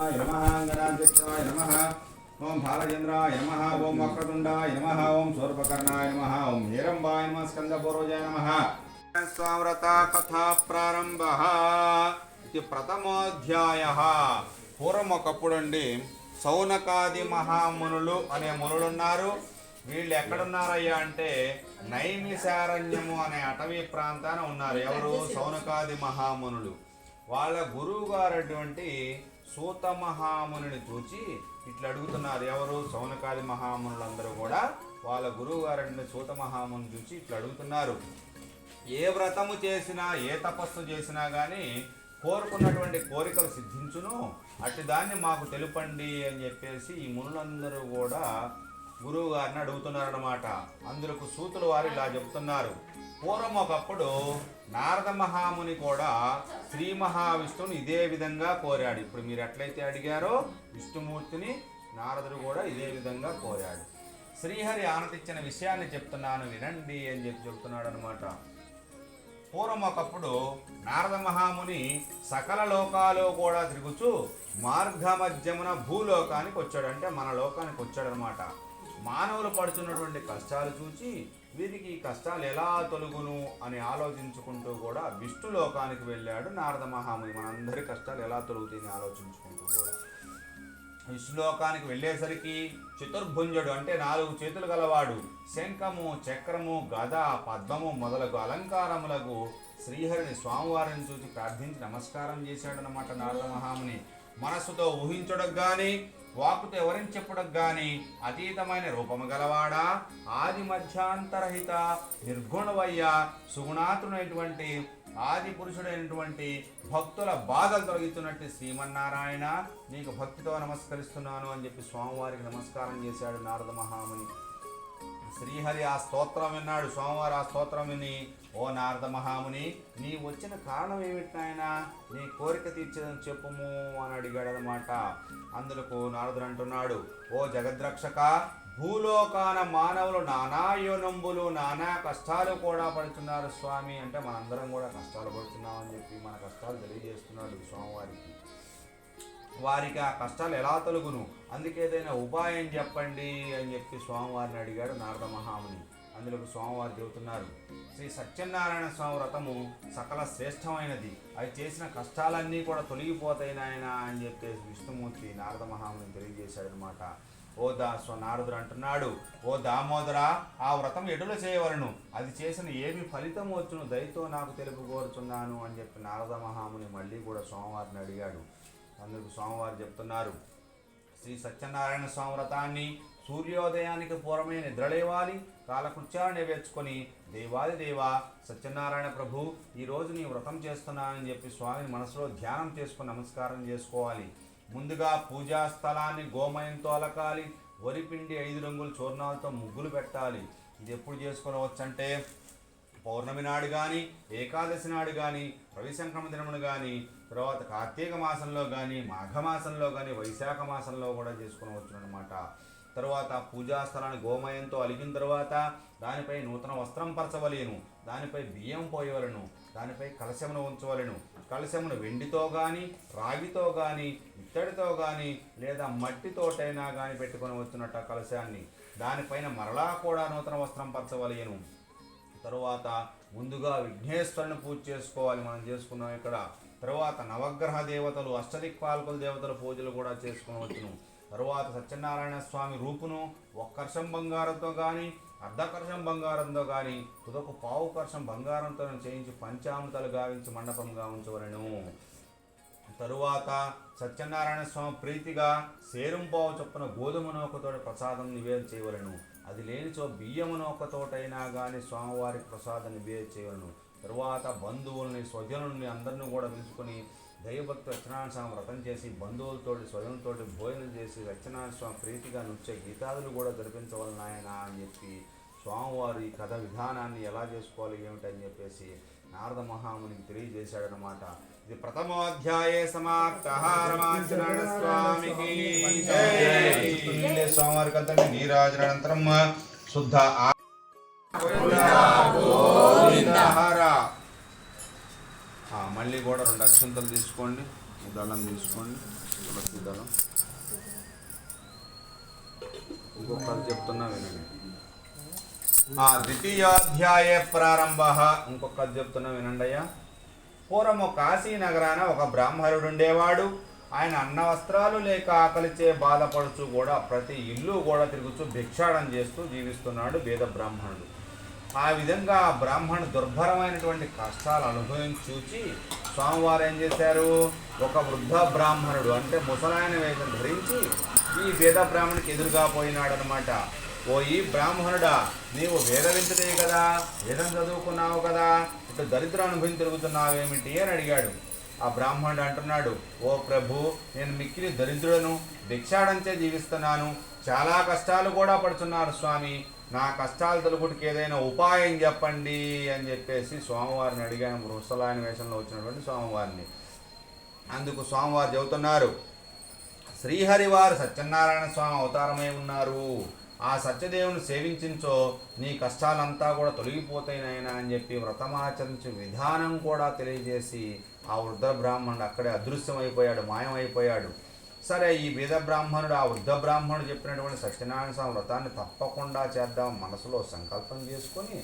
गणाधिपाय नमः गणाध्यक्षाय नमः ओम भालचंद्राय नमः ओम वक्रतुंडाय नमः ओम शूर्पकर्णाय नमः ओम हेरंबाय नमः स्कंदपूर्वजाय नमः स्वाव्रत कथा प्रारंभः ఇది ప్రథమోధ్యాయః పూర్వం ఒకప్పుడండి సౌనకాది మహామునులు అనే మునులు ఉన్నారు. వీళ్ళు ఎక్కడున్నారయ్యా అంటే నైమిషారణ్యము అనే అటవీ ప్రాంతాన ఉన్నారు. ఎవరు? సౌనకాది మహామునులు. వాళ్ళ గురువు గారటువంటి సూత మహామునిని చూచి ఇట్లా అడుగుతున్నారు. ఎవరు? సౌనకాది మహామునులందరూ కూడా వాళ్ళ గురువు గారంటే సూత మహాముని చూసి ఇట్లా అడుగుతున్నారు. ఏ వ్రతము చేసినా ఏ తపస్సు చేసినా కానీ కోరుకున్నటువంటి కోరికలు సిద్ధించును, అట్టి దాన్ని మాకు తెలుపండి అని చెప్పేసి ఈ మునులందరూ కూడా గురువు గారిని అడుగుతున్నారన్నమాట. అందుకు సూతులు వారు ఇలా చెబుతున్నారు. పూర్వం ఒకప్పుడు నారద మహాముని కూడా శ్రీ మహావిష్ణువుని ఇదే విధంగా కోరాడు. ఇప్పుడు మీరు ఎట్లయితే అడిగారో విష్ణుమూర్తిని నారదుడు కూడా ఇదే విధంగా కోరాడు. శ్రీహరి ఆనతిచ్చిన విషయాన్ని చెప్తున్నాను వినండి అని చెప్తున్నాడు అనమాట. పూర్వం ఒకప్పుడు నారద మహాముని సకల లోకాలు కూడా తిరుగుచూ మార్గమధ్యమున భూలోకానికి వచ్చాడు. అంటే మన లోకానికి వచ్చాడనమాట. మానవులు పడుతున్నటువంటి కష్టాలు చూచి వీరికి ఈ కష్టాలు ఎలా తొలుగును అని ఆలోచించుకుంటూ కూడా విష్ణు లోకానికి వెళ్ళాడు నారద మహాముని. మనందరి కష్టాలు ఎలా తొలుగుతాయని ఆలోచించుకుంటూ కూడా విష్ణులోకానికి వెళ్ళేసరికి చతుర్భుంజుడు అంటే 4 చేతులు గలవాడు, శంఖము, చక్రము, గద, పద్మము మొదలగు అలంకారములకు శ్రీహరిని స్వామివారిని చూసి ప్రార్థించి నమస్కారం చేశాడనమాట నారద మహాముని. మనస్సుతో ఊహించడానికి గాని వాక్కుతో ఎవరిని చెప్పడానికి గాని అతీతమైన రూపము గలవాడా, ఆది మధ్యాంతరహిత నిర్గుణవయ్య సుగుణాతుడైనటువంటి ఆది పురుషుడైనటువంటి భక్తుల బాధలు తొలగిస్తున్నట్టు శ్రీమన్నారాయణ నీకు భక్తితో నమస్కరిస్తున్నాను అని చెప్పి స్వామివారికి నమస్కారం చేశాడు నారద మహాముని. శ్రీహరి ఆ స్తోత్రం విన్నాడు. స్వామివారు ఆ స్తోత్రం విని, ఓ నారద మహాముని నీ వచ్చిన కారణం ఏమిటి నాయనా, నీ కోరిక తీర్చదని చెప్పుము అని అడిగాడు అనమాట. అందుకు నారదుడు అంటున్నాడు, ఓ జగద్రక్షక, భూలోకాన మానవులు నానా యోనంబులు నానా కష్టాలు కూడా పడుతున్నారు స్వామి. అంటే మనందరం కూడా కష్టాలు పడుతున్నామని చెప్పి మన కష్టాలు తెలియజేస్తున్నాడు స్వామివారికి. వారికి ఆ కష్టాలు ఎలా తొలుగును, అందుకే ఏదైనా ఉపాయం చెప్పండి అని చెప్పి స్వామివారిని అడిగాడు నారద మహాముని. అందులో స్వామివారు చెబుతున్నారు, శ్రీ సత్యనారాయణ స్వామి వ్రతము సకల శ్రేష్టమైనది, అది చేసిన కష్టాలన్నీ కూడా తొలగిపోతాయి నాయన అని చెప్పేసి విష్ణుమూర్తి నారద మహాముని తెలియజేశాడు అనమాట. ఓ నారదుడు అంటున్నాడు, ఓ దామోదర, ఆ వ్రతం ఎటుల చేయవలను, అది చేసిన ఏమి ఫలితం వచ్చును దయతో నాకు తెలుపు కోరుచున్నాను అని చెప్పి నారద మహాముని మళ్ళీ కూడా స్వామివారిని అడిగాడు. అందుకు స్వామివారు చెప్తున్నారు, శ్రీ సత్యనారాయణ స్వామి వ్రతాన్ని సూర్యోదయానికి పూర్వమే నిద్రలేవాలి, కాలకృత్యాలు నెరవేర్చుకొని దేవాది దేవా సత్యనారాయణ ప్రభు ఈరోజు నీ వ్రతం చేస్తున్నానని చెప్పి స్వామిని మనసులో ధ్యానం చేసుకుని నమస్కారం చేసుకోవాలి. ముందుగా పూజా స్థలాన్ని గోమయంతో అలకాలి, వరిపిండి 5 రంగుల చూర్ణాలతో ముగ్గులు పెట్టాలి. ఇది ఎప్పుడు చేసుకోవచ్చంటే పౌర్ణమి నాడు కానీ, ఏకాదశి నాడు కానీ, రవిసంక్రమ దినమును కానీ, తర్వాత కార్తీక మాసంలో కానీ, మాఘమాసంలో కానీ, వైశాఖ మాసంలో కూడా చేసుకోవచ్చు అనమాట. తర్వాత పూజా స్థలాన్ని గోమయంతో అలిగిన తర్వాత దానిపై నూతన వస్త్రం పరచవలేను, దానిపై బియ్యం పోయవలను, దానిపై కలశమును ఉంచవలను. కలశమును వెండితో కానీ, రాగితో కానీ, ఇత్తడితో కానీ లేదా మట్టితోటైనా కానీ పెట్టుకొని వచ్చినట్టు ఆ కలశాన్ని. దానిపైన మరలా కూడా నూతన వస్త్రం పరచవలేను. తరువాత ముందుగా విఘ్నేశ్వరుని పూజ చేసుకోవాలి, మనం చేసుకున్నాం ఇక్కడ. తరువాత నవగ్రహ దేవతలు, అష్టదిక్పాలకుల దేవతల పూజలు కూడా చేసుకోవచ్చును. తరువాత సత్యనారాయణ స్వామి రూపును 1 కర్షం బంగారంతో కానీ, అర్ధకర్షం బంగారంతో కానీ, తుదకు 1/4 కర్షం బంగారంతో చేయించి పంచామృతాలు గావించి మండపంగా ఉంచవలను. తరువాత సత్యనారాయణ స్వామి ప్రీతిగా సేరుంపావు చొప్పున గోధుమ నూకతోటి ప్రసాదం నివేదన చేయవలను. అది లేనిచో బియ్యము నూకతోటైనా కానీ స్వామివారికి ప్రసాదం నివేదన చేయవలను. తరువాత బంధువుల్ని, స్వజనుల్ని అందరినీ కూడా పిలుచుకొని దైవభక్తి సత్యనారాయణ స్వామి వ్రతం చేసి బంధువులతోటి స్వజనులతోటి భోజనం చేసి సత్యనారాయణ స్వామి ప్రీతిగా నృత్య గీతాదులు కూడా జరిపించవలన ఆయన అని చెప్పి స్వామివారు ఈ కథ విధానాన్ని ఎలా చేసుకోవాలి ఏమిటని చెప్పేసి నారద మహామునికి తెలియజేశాడనమాట. ఇది ప్రథమోధ్యాయే సమాప్తః. రమాచరణ స్వామికి జై. స్వామివారికి అంతా నీరాజనంతరం శుద్ధ మళ్ళీ కూడా 2 అక్షంతలు తీసుకోండి, దళం తీసుకోండి. తులసి దళం. ఇంకొకటి చెప్తున్నా వినండి. ద్వితీయోధ్యాయ ప్రారంభ. ఇంకొకటి చెప్తున్నా వినండి అయ్యా. పూర్వము కాశీ నగరాన ఒక బ్రాహ్మణుడు ఉండేవాడు. ఆయన అన్న వస్త్రాలు లేక ఆకలిచే బాధపడుచు కూడా ప్రతి ఇల్లు కూడా తిరుగుతూ భిక్షాటన చేస్తూ జీవిస్తున్నాడు వేద బ్రాహ్మణుడు. ఆ విధంగా ఆ బ్రాహ్మణుడు దుర్భరమైనటువంటి కష్టాలు అనుభవించి స్వామివారు ఏం చేశారు, ఒక వృద్ధ బ్రాహ్మణుడు అంటే ముసలాయన వేషం ధరించి ఈ వేద బ్రాహ్మణుడికి ఎదురుగా పోయినాడనమాట. ఓ ఈ బ్రాహ్మణుడా, నీవు వేద వింతుడే కదా, వేదం చదువుకున్నావు కదా, ఇటు దరిద్ర అనుభవం తిరుగుతున్నావేమిటి అని అడిగాడు. ఆ బ్రాహ్మణుడు అంటున్నాడు, ఓ ప్రభు, నేను మిక్కిలి దరిద్రులను, భిక్షాడంచే జీవిస్తున్నాను, చాలా కష్టాలు కూడా పడుతున్నారు స్వామి, నా కష్టాలు తొలగుడికి ఏదైనా ఉపాయం చెప్పండి అని చెప్పేసి స్వామివారిని అడిగాను. ముసలాయన వేషంలో వచ్చినటువంటి స్వామివారిని. అందుకు స్వామివారు చెబుతున్నారు, శ్రీహరివారు సత్యనారాయణ స్వామి అవతారమై ఉన్నారు, ఆ సత్యదేవుని సేవించించో నీ కష్టాలంతా కూడా తొలగిపోతాయినైనా అని చెప్పి వ్రతమాచరించే విధానం కూడా తెలియజేసి ఆ వృద్ధ బ్రాహ్మణుడు అక్కడే అదృశ్యమైపోయాడు, మాయమైపోయాడు. సరే, ఈ వేద బ్రాహ్మణుడు ఆ వృద్ధ బ్రాహ్మణుడు చెప్పినటువంటి సత్యనారాయణ స్వామి వ్రతాన్ని తప్పకుండా చేద్దాం మనసులో సంకల్పం చేసుకొని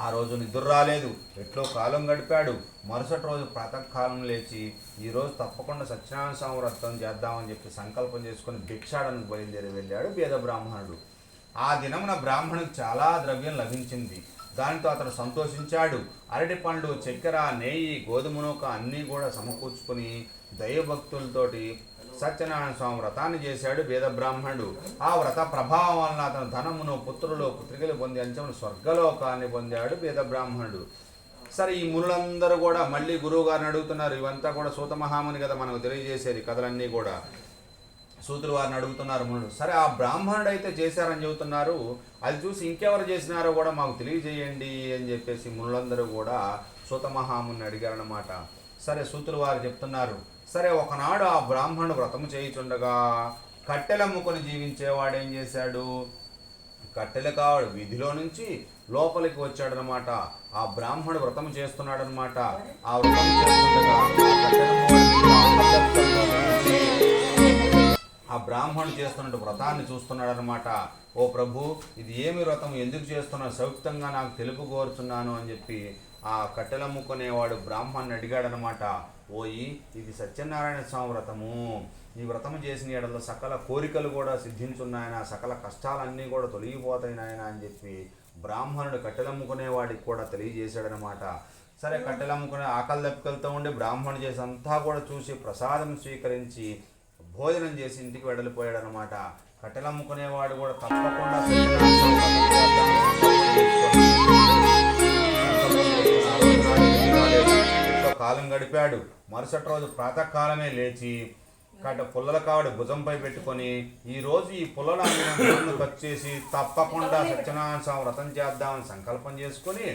ఆ రోజు నిద్ర రాలేదు, ఎట్లో కాలం గడిపాడు. మరుసటి రోజు ప్రాతకాలం లేచి ఈరోజు తప్పకుండా సత్యనారాయణ స్వామి వ్రతం చేద్దామని చెప్పి సంకల్పం చేసుకొని భిక్షాడనకు బయలుదేరి వెళ్ళాడు వేద బ్రాహ్మణుడు. ఆ దినమున బ్రాహ్మణుడికి చాలా ద్రవ్యం లభించింది. దానితో అతను సంతోషించాడు. అరటి పండ్లు, చక్కెర, నెయ్యి, గోధుమ నూక అన్నీ కూడా సమకూర్చుకొని దైవభక్తులతోటి సత్యనారాయణ స్వామి వ్రతాన్ని చేశాడు వేద బ్రాహ్మణుడు. ఆ వ్రత ప్రభావం వలన అతను ధనమును, పుత్రులు, పుత్రికలు పొంది అంచమును స్వర్గలోకాన్ని పొందాడు వేద బ్రాహ్మణుడు. సరే, ఈ మునులందరూ కూడా మళ్ళీ గురువు గారిని అడుగుతున్నారు. ఇవంతా కూడా సూత మహాముని కదా మనకు తెలియజేసేది కథలన్నీ కూడా. సూతులు వారిని అడుగుతున్నారు మునులు. సరే, ఆ బ్రాహ్మణుడు అయితే చేశారని చెబుతున్నారు, అది చూసి ఇంకెవరు చేసినారో కూడా మాకు తెలియజేయండి అని చెప్పేసి మునులందరూ కూడా సూత మహాముని అడిగారన్నమాట. సరే, సూతులు వారు చెప్తున్నారు, సరే ఒకనాడు ఆ బ్రాహ్మణుడు వ్రతము చేయుచుండగా కట్టెలమ్ముకొని జీవించేవాడు ఏం చేశాడు, కట్టెల కావాడు వీధిలో నుంచి లోపలికి వచ్చాడనమాట. ఆ బ్రాహ్మణుడు వ్రతం చేస్తున్నాడనమాట. ఆ వ్రతం చేస్తుండగా ఆ బ్రాహ్మణుడు చేస్తున్న వ్రతాన్ని చూస్తున్నాడనమాట. ఓ ప్రభు, ఇది ఏమి వ్రతం, ఎందుకు చేస్తున్నావు, సౌక్తంగా నాకు తెలుపు కోరుచున్నాను అని చెప్పి ఆ కట్టెలమ్ముకునేవాడు బ్రాహ్మణ్ణి అడిగాడనమాట. ఓయి, ఇది సత్యనారాయణ స్వామి వ్రతము, ఈ వ్రతము చేసిన ఏడలో సకల కోరికలు కూడా సిద్ధించున్నాయన, సకల కష్టాలన్నీ కూడా తొలగిపోతాయి నాయన అని చెప్పి బ్రాహ్మణుడు కట్టెలమ్ముకునేవాడికి కూడా తెలియజేశాడనమాట. సరే, కట్టెలమ్ముకునే ఆకలి దప్పికలతో ఉండి బ్రాహ్మణుడు చేసి అంతా కూడా చూసి ప్రసాదం స్వీకరించి భోజనం చేసి ఇంటికి వెడలిపోయాడు అనమాట. కట్టెలమ్ముకునేవాడు కూడా తప్పకుండా కాలం గడిపాడు. మరుసటి రోజు ప్రాతకాలమే లేచి పుల్లల కావడి భుజంపై పెట్టుకొని ఈరోజు ఈ పుల్లల ఖర్చు చేసి తప్పకుండా సత్యనారాయణ స్వామి వ్రతం చేద్దామని సంకల్పం చేసుకొని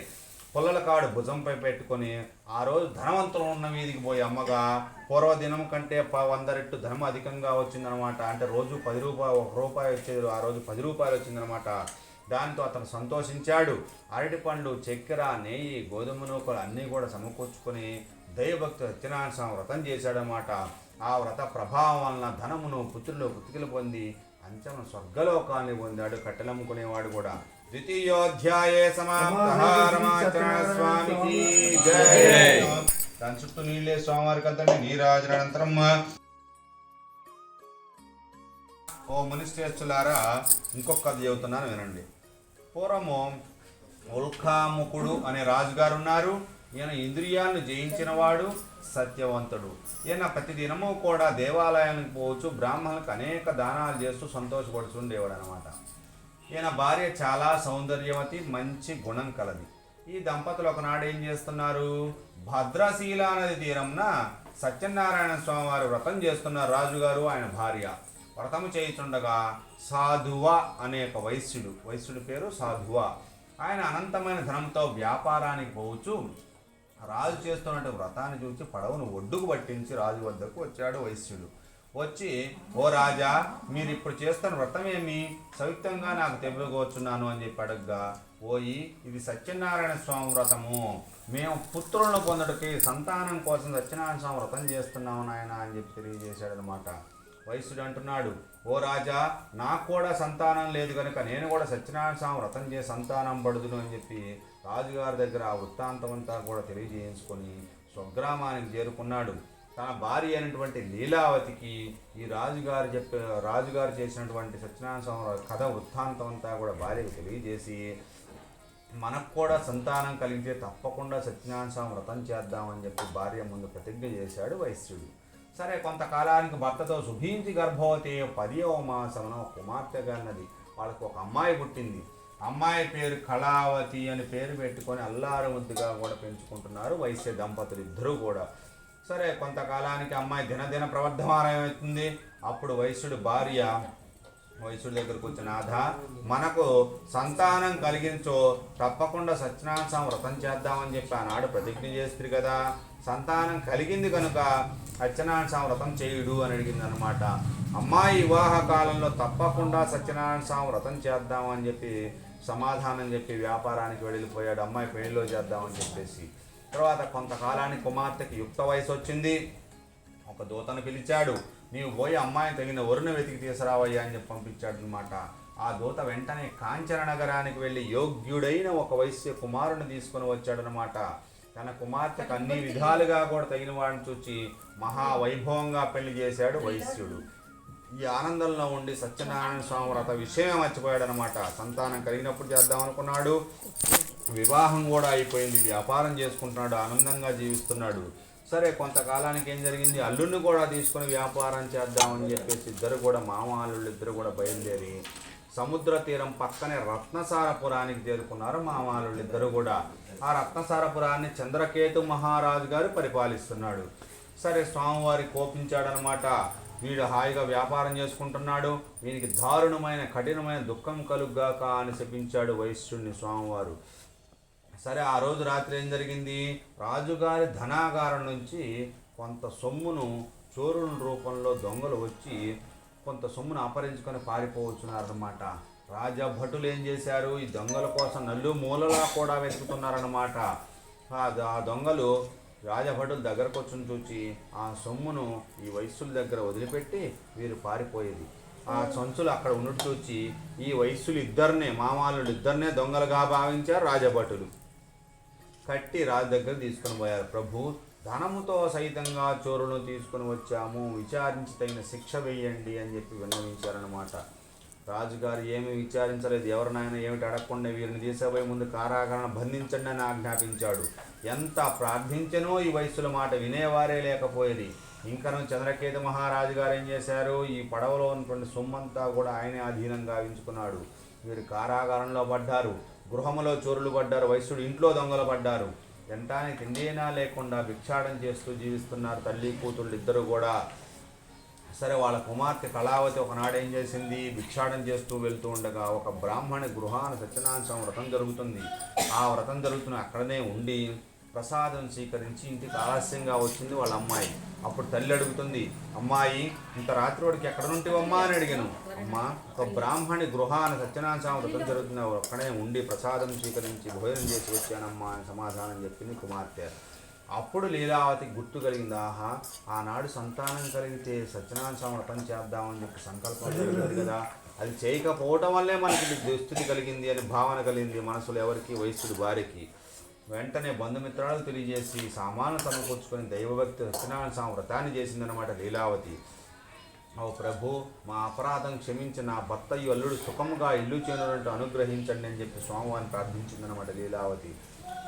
పుల్లల కాడు భుజంపై పెట్టుకొని ఆ రోజు ధనవంతులు ఉన్న వీధికి పోయి అమ్మగా పూర్వదినం కంటే 100 రెట్లు ధనం అధికంగా వచ్చిందనమాట. అంటే రోజు 10 రూపాయలు, 1 రూపాయి వచ్చేది, ఆ రోజు 10 రూపాయలు వచ్చిందనమాట. దాంతో అతను సంతోషించాడు. అరటి పండ్లు, చక్కెర, నెయ్యి, గోధుమ నూకలు అన్నీ కూడా సమకూర్చుకొని దైవభక్తు సత్యనారాయణ స్వామి వ్రతం చేశాడనమాట. ఆ వ్రత ప్రభావం వలన ధనమును, పుత్రులు, పుత్రికలు పొంది అంచమును స్వర్గలోకాన్ని పొందాడు కట్టెలమ్ముకునేవాడు కూడా. ద్వితీయోధ్యాయే సమాప్త. స్వామికి జై. దాని చుట్టూ నీళ్ళే స్వామివారికి అంతండి. నీరాజనంతరం ఓ మునిశ్రేష్ఠులారా, ఇంకొక కథ చెబుతున్నాను వినండి. పూర్వము ఉల్కాముకుడు అనే రాజుగారు ఉన్నారు. ఈయన ఇంద్రియాలను జయించినవాడు, సత్యవంతుడు. ఈయన ప్రతి దినము కూడా దేవాలయానికి పోవచ్చు, బ్రాహ్మణులకు అనేక దానాలు చేస్తూ సంతోషపడుతుండేవాడు అనమాట. ఈయన భార్య చాలా సౌందర్యవతి, మంచి గుణం కలది. ఈ దంపతులు ఒకనాడు ఏం చేస్తున్నారు, భద్రశీల నది తీరంన సత్యనారాయణ స్వామి వారి వ్రతం చేస్తున్నారు. రాజుగారు, ఆయన భార్య వ్రతము చేయుచుండగా సాధువ అనే ఒక వైశ్యుడి పేరు సాధువ. ఆయన అనంతమైన ధనంతో వ్యాపారానికి పోవచ్చు. రాజు చేస్తున్నట్టు వ్రతాన్ని చూసి పడవను ఒడ్డుకు పట్టించి రాజు వద్దకు వచ్చాడు వైశ్యుడు. వచ్చి, ఓ రాజా, మీరు ఇప్పుడు చేస్తున్న వ్రతం ఏమి సవిక్తంగా నాకు తెలియవచ్చున్నాను అని చెప్పి అడగ్గా, ఓయి, ఇది సత్యనారాయణ స్వామి వ్రతము. మేము పుత్రులను పొందడానికి సంతానం కోసం సత్యనారాయణ స్వామి వ్రతం చేస్తున్నాము నాయన అని చెప్పి తెలియజేశాడనమాట. వైశ్యుడు అంటున్నాడు, ఓ రాజా, నాకు కూడా సంతానం లేదు కనుక నేను కూడా సత్యనారాయణ స్వామి వ్రతం చేసి సంతానం పడుదును అని చెప్పి రాజుగారి దగ్గర ఆ వృత్తాంతం అంతా కూడా తెలియజేయించుకొని స్వగ్రామానికి చేరుకున్నాడు. తన భార్య అయినటువంటి లీలావతికి ఈ రాజుగారు చేసినటువంటి సత్యనారాయణ స్వామి కథ వృత్తాంతం అంతా కూడా భార్యకు తెలియజేసి, మనకు కూడా సంతానం కలిగితే తప్పకుండా సత్యనారాయణ స్వామి వ్రతం చేద్దామని చెప్పి భార్య ముందు ప్రతిజ్ఞ చేశాడు వైశ్యుడు. సరే, కొంతకాలానికి భర్తతో శుభీంచి గర్భవతి 10వ మాసమున కుమార్తెగా అన్నది. వాళ్ళకు ఒక అమ్మాయి పుట్టింది. అమ్మాయి పేరు కళావతి అని పేరు పెట్టుకొని అల్లారు ముద్దుగా కూడా పెంచుకుంటున్నారు వైశ్య దంపతులు ఇద్దరూ కూడా. సరే, కొంతకాలానికి అమ్మాయి దినదిన ప్రవర్ధమానమవుతుంది. అప్పుడు వైశ్యుడి భార్య వైశ్యుడి దగ్గరకు వచ్చిన, నాథ, మనకు సంతానం కలిగించో, తప్పకుండా సత్యనారాయణ స్వామి వ్రతం చేద్దామని చెప్పి ఆనాడు ప్రతిజ్ఞ చేస్తుంది కదా, సంతానం కలిగింది కనుక సత్యనారాయణ స్వామి వ్రతం చేయుడు అని అడిగింది అనమాట. అమ్మాయి వివాహ కాలంలో తప్పకుండా సత్యనారాయణ స్వామి వ్రతం చేద్దామని చెప్పి సమాధానం చెప్పి వ్యాపారానికి వెళ్ళిపోయాడు. అమ్మాయి పెళ్లిలో చేద్దామని చెప్పేసి. తర్వాత కొంతకాలానికి కుమార్తెకి యుక్త వయసు వచ్చింది. ఒక దూతను పిలిచాడు. నీవు పోయి అమ్మాయిని తగిన వరుణ వెతికి తీసుకురావయ్యా అని చెప్పి పంపించాడు అనమాట. ఆ దూత వెంటనే కాంచన నగరానికి వెళ్ళి యోగ్యుడైన ఒక వైశ్య కుమారుని తీసుకొని వచ్చాడనమాట. తన కుమార్తెకు అన్ని విధాలుగా కూడా తగిన వాడిని చూచి మహావైభవంగా పెళ్లి చేశాడు వైశ్యుడు. ఈ ఆనందంలో ఉండి సత్యనారాయణ స్వామి వ్రత విషయం మర్చిపోయాడు అనమాట. సంతానం కలిగినప్పుడు చేద్దాం అనుకున్నాడు, వివాహం కూడా అయిపోయింది, వ్యాపారం చేసుకుంటున్నాడు, ఆనందంగా జీవిస్తున్నాడు. సరే, కొంతకాలానికి ఏం జరిగింది, అల్లుడిని కూడా తీసుకొని వ్యాపారం చేద్దామని చెప్పేసి ఇద్దరు కూడా మామాళ్ళు ఇద్దరు కూడా బయలుదేరి సముద్ర తీరం పక్కనే రత్నసారపురానికి చేరుకున్నారు మామాళ్ళు ఇద్దరు కూడా. ఆ రత్నసారపురాన్ని చంద్రకేతు మహారాజు గారు పరిపాలిస్తున్నాడు. సరే, స్వామివారి కోపించాడనమాట. వీడు హాయిగా వ్యాపారం చేసుకుంటున్నాడు, వీనికి దారుణమైన కఠినమైన దుఃఖం కలుగ్గాక అని శపించాడు వైశ్యుడిని స్వామివారు. సరే, ఆ రోజు రాత్రి ఏం జరిగింది, రాజుగారి ధనాగారం నుంచి కొంత సొమ్మును చోరుల రూపంలో దొంగలు వచ్చి కొంత సొమ్మును అపహరించుకొని పారిపోవచ్చున్నారన్నమాట. రాజభటులు ఏం చేశారు, ఈ దొంగల కోసం నల్లు మూలలా కూడా వెతుకుతున్నారన్నమాట. ఆ దొంగలు రాజభటుల దగ్గరకు వచ్చి చూచి ఆ సొమ్మును ఈ వైశ్యుల దగ్గర వదిలిపెట్టి వీరు పారిపోయేది. ఆ సంచులు అక్కడ ఉన్నట్టు చూచి ఈ వైశ్యులు ఇద్దరినే మామాళ్ళు ఇద్దరినే దొంగలుగా భావించారు రాజభటులు. కట్టి రాజు దగ్గర తీసుకుని పోయారు. ప్రభు, ధనముతో సహితంగా చోరును తీసుకుని వచ్చాము, విచారించి తగిన శిక్ష వేయండి అని చెప్పి విన్నవించారనమాట. రాజుగారు ఏమీ విచారించలేదు. ఎవరినైనా ఏమిటి అడగకుండా వీరిని తీసుకుపోయే ముందు కారాగారం బంధించండి అని ఆజ్ఞాపించాడు. ఎంత ప్రార్థించనో ఈ వయస్సుల మాట వినేవారే లేకపోయేది. ఇంకను చంద్రకేతు మహారాజు గారు ఏం చేశారు, ఈ పడవలో ఉన్నటువంటి సొమ్మంతా కూడా ఆయనే అధీనంగా ఉంచుకున్నాడు. వీరు కారాగారంలో పడ్డారు, గృహములో చోరులు పడ్డారు, వైశ్యుడు ఇంట్లో దొంగలు పడ్డారు. వెంటనే తిండినా లేకుండా భిక్షాటం చేస్తూ జీవిస్తున్నారు తల్లి కూతుళ్ళు ఇద్దరు కూడా. సరే, వాళ్ళ కుమార్తె కళావతి ఒకనాడు ఏం చేసింది, భిక్షాటం చేస్తూ వెళ్తూ ఉండగా ఒక బ్రాహ్మణి గృహాన సత్యనారాయణ స్వామి వ్రతం జరుగుతుంది. ఆ వ్రతం జరుగుతున్న అక్కడనే ఉండి ప్రసాదం స్వీకరించి ఇంటికి ఆలస్యంగా వచ్చింది వాళ్ళ అమ్మాయి. అప్పుడు తల్లి అడుగుతుంది, అమ్మాయి, ఇంత రాత్రి వాడికి ఎక్కడ నుంటివమ్మా అని అడిగాను. అమ్మ, ఒక బ్రాహ్మణి గృహాన సత్యనారాయణ స్వామి వ్రతం జరుగుతున్న అక్కడే ఉండి ప్రసాదం స్వీకరించి భోజనం చేసి వచ్చానమ్మా అని సమాధానం చెప్పింది కుమార్తె. అప్పుడు లీలావతి గుర్తు కలిగింది, ఆహా, ఆనాడు సంతానం కలిగితే సత్యనారాయణ స్వామి వ్రతం చేద్దామని చెప్పి సంకల్పం కలిగింది కదా, అది చేయకపోవటం వల్లే మనకి దుస్థితి కలిగింది అని భావన కలిగింది మనసులో ఎవరికి, వైశ్యుడి భార్యకి. వెంటనే బంధుమిత్రాలు తెలియజేసి సామాను సమకూర్చుకొని దైవభక్తి సత్యనారాయణ స్వామి వ్రతాన్ని చేసిందనమాట లీలావతి. ఓ ప్రభు, మా అపరాధం క్షమించి నా భర్త అల్లుడు సుఖముగా ఇల్లు చేరునట్టు అనుగ్రహించండి అని చెప్పి స్వామివారిని ప్రార్థించిందనమాట లీలావతి.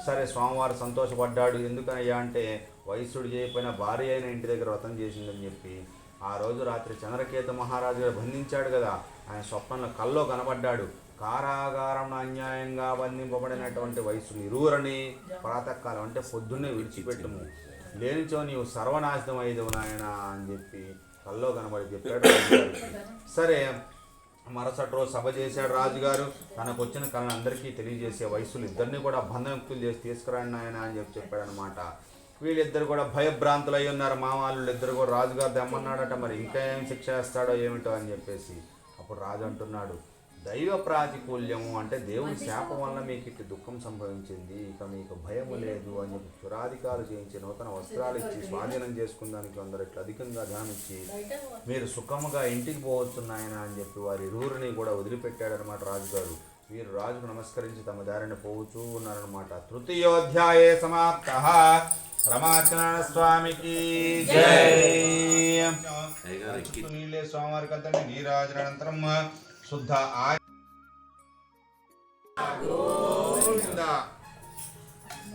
సరే, స్వామివారు సంతోషపడ్డాడు. ఎందుకనయ్యా అంటే వైశ్యుడు చేయకపోయినా భార్య అయిన ఇంటి దగ్గర వ్రతం చేసిందని చెప్పి. ఆ రోజు రాత్రి చంద్రకేతు మహారాజు గారు బంధించాడు కదా, ఆయన స్వప్నంలో కల్లో కనబడ్డాడు. కారాగారం అన్యాయంగా బంధింపబడినటువంటి వైశ్యులు ఇరువురని ప్రాతకాలం అంటే పొద్దున్నే విడిచిపెట్టుము, లేనిచో నీవు సర్వనాశనం అయ్యేవు నాయన అని చెప్పి కల్లో కనబడి చెప్పాడు రాజుగారికి. సరే, మరుసటి రోజు సభ చేశాడు రాజుగారు. తనకు వచ్చిన కళను అందరికీ తెలియజేసే వైశ్యులు ఇద్దరిని కూడా బంధముక్తులు చేసి తీసుకురండి నాయన అని చెప్పాడనమాట. వీళ్ళిద్దరు కూడా భయభ్రాంతులు అయి ఉన్నారు. మామాళ్ళు ఇద్దరు కూడా రాజుగారు దమ్మన్నాడట, మరి ఇంకా ఏం శిక్ష వేస్తాడో ఏమిటో అని చెప్పేసి. అప్పుడు రాజు అంటున్నాడు, దైవ ప్రాతికూల్యము అంటే దేవుని శాపం వల్ల మీకు ఇట్టి దుఃఖం సంభవించింది, ఇక మీకు భయము లేదు అని చెప్పి పురాధికాలు చేయించి నూతన వస్త్రాలు ఇచ్చి స్వాధీనం చేసుకుందానికి అందరూ ఇట్లా అధికంగా ధనం ఇచ్చి మీరు సుఖముగా ఇంటికి పోవచ్చున్నాయన అని చెప్పి వారి ఇరువురిని కూడా వదిలిపెట్టాడనమాట రాజుగారు. వీరు రాజుకు నమస్కరించి తమ దారిని పోవచ్చు ఉన్నారనమాట. తృతీయోధ్యాయే సమాప్త. రమాచరణ స్వామికి జై. నీళ్ళే స్వామివారికి అంతా నీరాజనంతరం శుద్ధ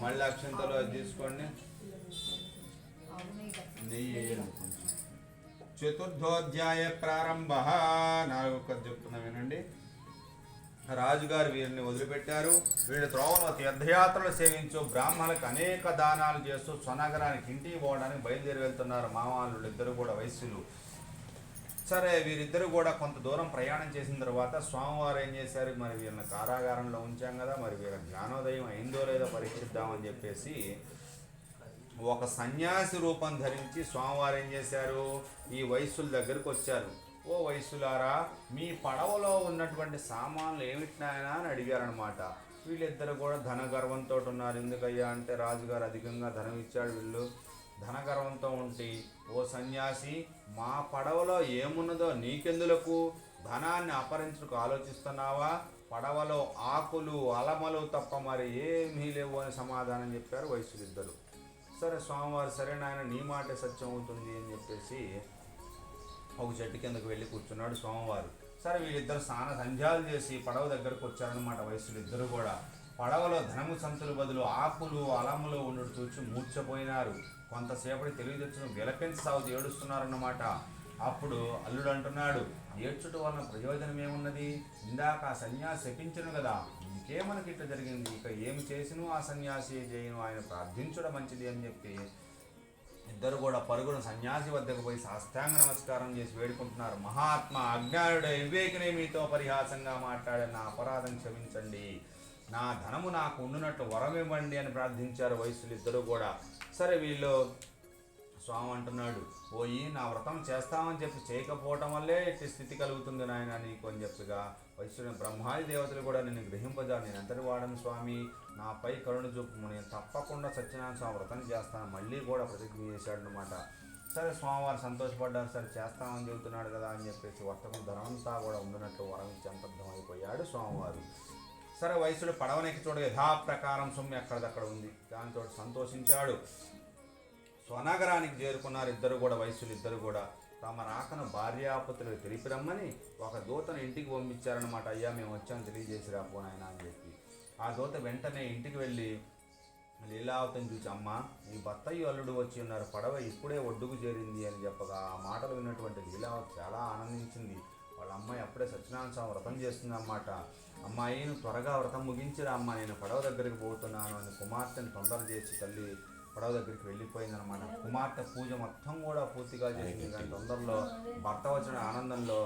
మళ్ళీ అక్షంతలు అది తీసుకోండి, నెయ్యి కొంచెం. చతుర్థోధ్యాయ ప్రారంభ. 4వ కథ చెప్తున్నా వినండి. రాజుగారు వీరిని వదిలిపెట్టారు. వీళ్ళు త్రోవలో తీర్థయాత్రలు సేవించు బ్రాహ్మణులకు అనేక దానాలు చేస్తూ స్వనగరానికి ఇంటికి పోవడానికి బయలుదేరి వెళ్తున్నారు. మామాళ్ళు ఇద్దరు కూడా వయస్సులు. సరే, వీరిద్దరు కూడా కొంత దూరం ప్రయాణం చేసిన తర్వాత స్వామివారు ఏం చేశారు, మరి వీళ్ళని కారాగారంలో ఉంచాం కదా, మరి వీళ్ళ జ్ఞానోదయం అయిందో లేదో పరీక్షిద్దామని చెప్పేసి ఒక సన్యాసి రూపం ధరించి స్వామివారు ఏం చేశారు, ఈ వయస్సుల దగ్గరకు వచ్చారు. ఓ వయస్సులారా, మీ పడవలో ఉన్నటువంటి సామాన్లు ఏమిటినాయనా అని అడిగారనమాట. వీళ్ళిద్దరు కూడా ధన గర్వంతో ఉన్నారు. ఎందుకయ్యా అంటే రాజుగారు అధికంగా ధనం ఇచ్చాడు. వీళ్ళు ధనగర్వంతో ఉండి, ఓ సన్యాసి, మా పడవలో ఏమున్నదో నీకెందులకు, ధనాన్ని అపహరించుకు ఆలోచిస్తున్నావా, పడవలో ఆకులు అలమలు తప్ప మరి ఏమీ లేవు అని సమాధానం చెప్పారు వయస్సులిద్దరు. సరే స్వామివారు, సరే నాయన నీ మాటే సత్యం అవుతుంది అని చెప్పేసి ఒక చెట్టు కిందకు వెళ్ళి కూర్చున్నాడు స్వామివారు. సరే, వీళ్ళిద్దరు స్నాన సంధ్యాలు చేసి పడవ దగ్గరకు వచ్చారనమాట వయస్సులిద్దరు కూడా. పడవలో ధనము సంచులు బదులు ఆకులు అలములు ఉండడు చూచి మూర్చపోయినారు. కొంతసేపటి తెలివి తెచ్చిన విలపించి సాగుతూ ఏడుస్తున్నారన్నమాట. అప్పుడు అల్లుడు అంటున్నాడు, ఏడ్చుట వలన ప్రయోజనం ఏమున్నది, ఇందాక ఆ సన్యాసి శపించను కదా, ఇంకేమనకి ఇట్లా జరిగింది, ఇక ఏమి చేసిను ఆ సన్యాసి చేయను, ఆయన ప్రార్థించడం మంచిది అని చెప్పి ఇద్దరు కూడా పరుగున సన్యాసి వద్దకు పోయి సాష్టాంగ నమస్కారం చేసి వేడుకుంటున్నారు. మహాత్మా, అజ్ఞానుడే, వివేకినే మీతో పరిహాసంగా మాట్లాడిన నా అపరాధం క్షమించండి, నా ధనము నాకు ఉండునట్లు వరం ఇవ్వండి అని ప్రార్థించారు వయస్సులు ఇద్దరు కూడా. సరే, వీళ్ళు స్వామి అంటున్నాడు, పోయి నా వ్రతం చేస్తామని చెప్పి చేయకపోవటం వల్లే ఇట్టి స్థితి కలుగుతుంది నాయన నీకు అని చెప్పిగా వయస్సుని బ్రహ్మాది దేవతలు కూడా నిన్ను గ్రహింపజా, నేను ఎంతటి వాడను స్వామి, నాపై కరుణ చూపు, నేను తప్పకుండా సత్యనారాయణ స్వామి వ్రతం చేస్తాను మళ్ళీ కూడా ప్రతిజ్ఞ చేశాడనమాట. సరే, స్వామివారు సంతోషపడ్డారు. సరే చేస్తామని చెబుతున్నాడు కదా అని చెప్పేసి వర్తకం ధనమంతా కూడా ఉండినట్లు వరం ఇచ్చి అంతర్థమైపోయాడు స్వామివారు. సరే, వయసుడు పడవనెక్కి చూడ యథాప్రకారం సొమ్ము ఎక్కడదక్కడ ఉంది. దాంతో సంతోషించాడు. స్వనగరానికి చేరుకున్నారు ఇద్దరు కూడా. వయసులు ఇద్దరు కూడా తమ రాకను భార్యాపతులకు తెలిపి రమ్మని ఒక దూతను ఇంటికి పంపించారనమాట. అయ్యా, మేము వచ్చాము, తెలియజేసి రాపోనాయన అని చెప్పి. ఆ దూత వెంటనే ఇంటికి వెళ్ళి లీలావతిని చూసి, అమ్మ, మీ భర్తయ్య అల్లుడు వచ్చి ఉన్నారు, పడవ ఇప్పుడే ఒడ్డుకు చేరింది అని చెప్పగా ఆ మాటలు విన్నటువంటి లీలావతి చాలా ఆనందించింది. వాళ్ళ అమ్మాయి అప్పుడే సత్యనారాయణ స్వామి వ్రతం చేస్తుంది అన్నమాట. అమ్మాయిని త్వరగా వ్రతం ముగించిరా అమ్మ, నేను పడవ దగ్గరికి పోతున్నాను అని కుమార్తెను తొందర చేసి తల్లి పడవ దగ్గరికి వెళ్ళిపోయిందనమాట. కుమార్తె పూజ మొత్తం కూడా పూర్తిగా చేసింది, కానీ తొందరలో భర్త వచ్చిన ఆనందంలో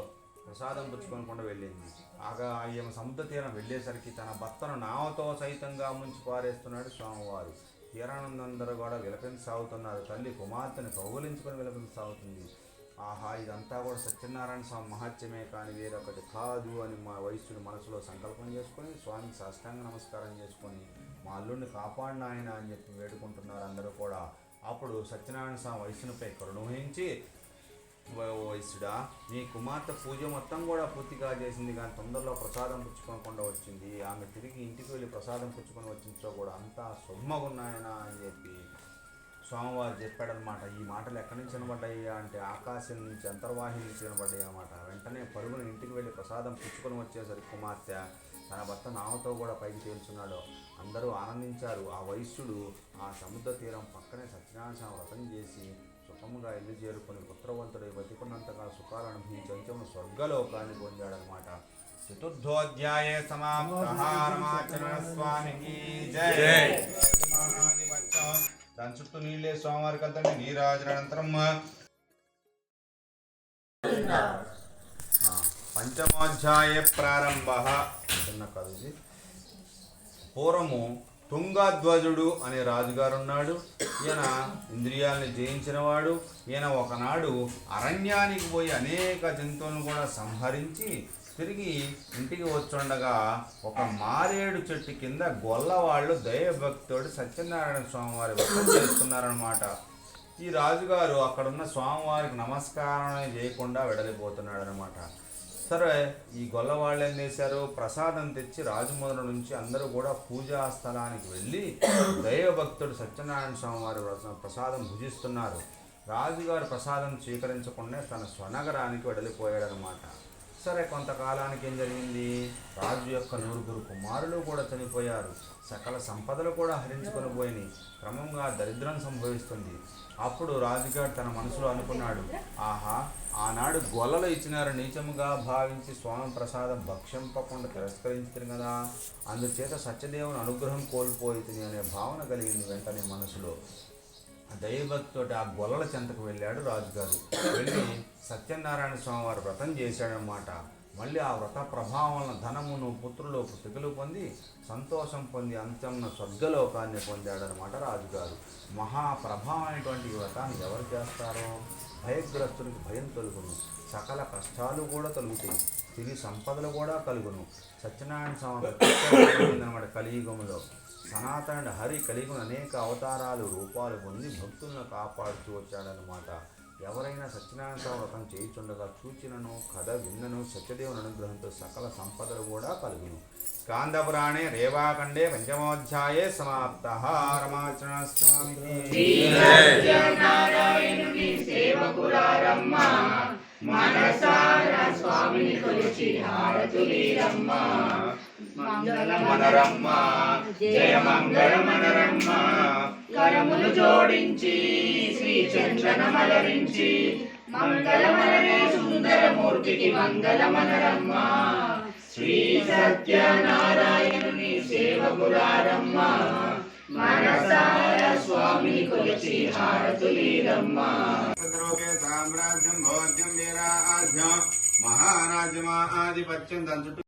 ప్రసాదం పుచ్చుకోనకుండా వెళ్ళింది. ఆగా ఈమె సముద్ర తీరం వెళ్ళేసరికి తన భర్తను నావతో సైతంగా ముంచి పారేస్తున్నాడు స్వామివారు. తీరానందందరూ కూడా విలపించసాగుతున్నారు. తల్లి కుమార్తెను కౌగులించుకొని విలపించసాగుతుంది. ఆహా, ఇదంతా కూడా సత్యనారాయణ స్వామి మహత్యమే కానీ వేరొకటి కాదు అని మా వయస్సుని మనసులో సంకల్పం చేసుకొని స్వామికి సాష్టాంగ నమస్కారం చేసుకొని మా అల్లుడిని కాపాడిన ఆయన అని చెప్పి వేడుకుంటున్నారు అందరూ కూడా. అప్పుడు సత్యనారాయణ స్వామి వయస్సునిపై కరుణ వహించి, వయస్సుడా, నీ కుమార్తె పూజ మొత్తం కూడా పూర్తిగా చేసింది, కానీ తొందరలో ప్రసాదం పుచ్చుకోకుండా వచ్చింది. ఆమె తిరిగి ఇంటికి వెళ్ళి ప్రసాదం పుచ్చుకొని వచ్చించో కూడా అంతా శుభ్మగున్నాయన అని చెప్పి స్వామివారు చెప్పాడనమాట. ఈ మాటలు ఎక్కడి నుంచి వినబడ్డాయి అంటే ఆకాశం నుంచి అంతర్వాహిని నుంచి వినబడ్డాయి అనమాట. వెంటనే పరుగున ఇంటికి వెళ్ళి ప్రసాదం పుచ్చుకొని వచ్చేసరికి కుమార్తె తన భర్త నావతో కూడా పైకి తేల్చున్నాడు. అందరూ ఆనందించారు. ఆ వయస్సుడు ఆ సముద్ర తీరం పక్కనే సత్యనారాయణ స్వామి వ్రతం చేసి సుఖముగా ఇల్లు చేరుకొని పుత్రవంతుడై బతికున్నంతగా సుఖాలు అనుభవించి అంచెమును స్వర్గలోకాన్ని పొందాడనమాట. చతుర్థోధ్యాయే సమాప్త. స్వామికి జై. దాని చుట్టూ నీళ్ళే స్వామివారికి అంతా నీరాజనంతరం పంచమోధ్యాయ ప్రారంభ. చిన్న కథ ఇది. పూర్వము తుంగధ్వజుడు అనే రాజుగారు ఉన్నాడు. ఈయన ఇంద్రియాలను జయించినవాడు. ఈయన ఒకనాడు అరణ్యానికి పోయి అనేక జంతువులను కూడా సంహరించి తిరిగి ఇంటికి వచ్చుండగా ఒక మారేడు చెట్టు కింద గొల్లవాళ్ళు దైవభక్తుడు సత్యనారాయణ స్వామి వారి వ్రతం చేస్తున్నారనమాట. ఈ రాజుగారు అక్కడున్న స్వామివారికి నమస్కారం చేయకుండా వెడలిపోతున్నాడు అనమాట. సరే, ఈ గొల్లవాళ్ళు ఏం చేశారు, ప్రసాదం తెచ్చి రాజముద్ర నుంచి అందరూ కూడా పూజా స్థలానికి వెళ్ళి దైవభక్తుడు సత్యనారాయణ స్వామి వారి ప్రసాదం భుజిస్తున్నారు. రాజుగారు ప్రసాదం స్వీకరించకుండా తన స్వనగరానికి వెడలిపోయాడనమాట. సరే, కొంతకాలానికి ఏం జరిగింది, రాజు యొక్క 9 కుమారులు కూడా చనిపోయారు. సకల సంపదలు కూడా హరించుకొని పోయినాయి. క్రమంగా దరిద్రం సంభవిస్తుంది. అప్పుడు రాజుగారు తన మనసులో అనుకున్నాడు, ఆహా, ఆనాడు గొల్లలు ఇచ్చినారు నీచముగా భావించి స్వామి ప్రసాదం భక్షింపకుండా తిరస్కరించారు కదా, అందుచేత సత్యదేవుని అనుగ్రహం కోల్పోయింది అనే భావన కలిగింది. వెంటనే మనసులో దైవభక్తుడు ఆ గొల్లల చెంతకు వెళ్ళాడు రాజుగారు. వెళ్ళి సత్యనారాయణ స్వామి వారి వ్రతం చేశాడనమాట. మళ్ళీ ఆ వ్రత ప్రభావం వలన ధనమును పుత్రులు పుత్రికలు పొంది సంతోషం పొంది అంత్యంన స్వర్గలోకాన్ని పొందాడనమాట రాజుగారు. మహాప్రభావమైనటువంటి వ్రతాన్ని ఎవరు చేస్తారో భయగ్రస్తునికి భయం తొలుగును, సకల కష్టాలు కూడా తొలుగుతాయి, తిరిగి సంపదలు కూడా కలుగును. సత్యనారాయణ స్వామి అన్నమాట. కలియుగంలో సనాతన హరి కలిగిన అనేక అవతారాలు రూపాలు పొంది భక్తులను కాపాడుతూ వచ్చాడనమాట. ఎవరైనా సత్యనారాయణ స్వామి వ్రతం చేయుచుండగా చూచినను కథ విన్నను సత్యదేవుని అనుగ్రహంతో సకల సంపదలు కూడా కలుగును. స్కాందపురాణే రేవాఖండే పంచమోధ్యాయే సమాప్తః. రమాచరణ స్వామికి సత్యనారాయణుని సేవకులారమ్మ, మనసారా స్వామిని కొలిచి హారతులీరమ్మ. మంగళమనరమ్మ, జయ మంగళమనరమ్మ, కరములు జోడించి శ్రీ చంద్రనమలరించి మంగళమనరే సుందరమూర్తికి మంగళమనరమ్మ. శ్రీ సత్యనారాయణుని సేవకులారమ్మ, మనసారా స్వామిని కొలిచి హారతులీరమ్మ. సామ్రాజ్యం భోజ్యం వీరాజ్యం మహారాజ్యమా ఆధిపత్యం దంచుట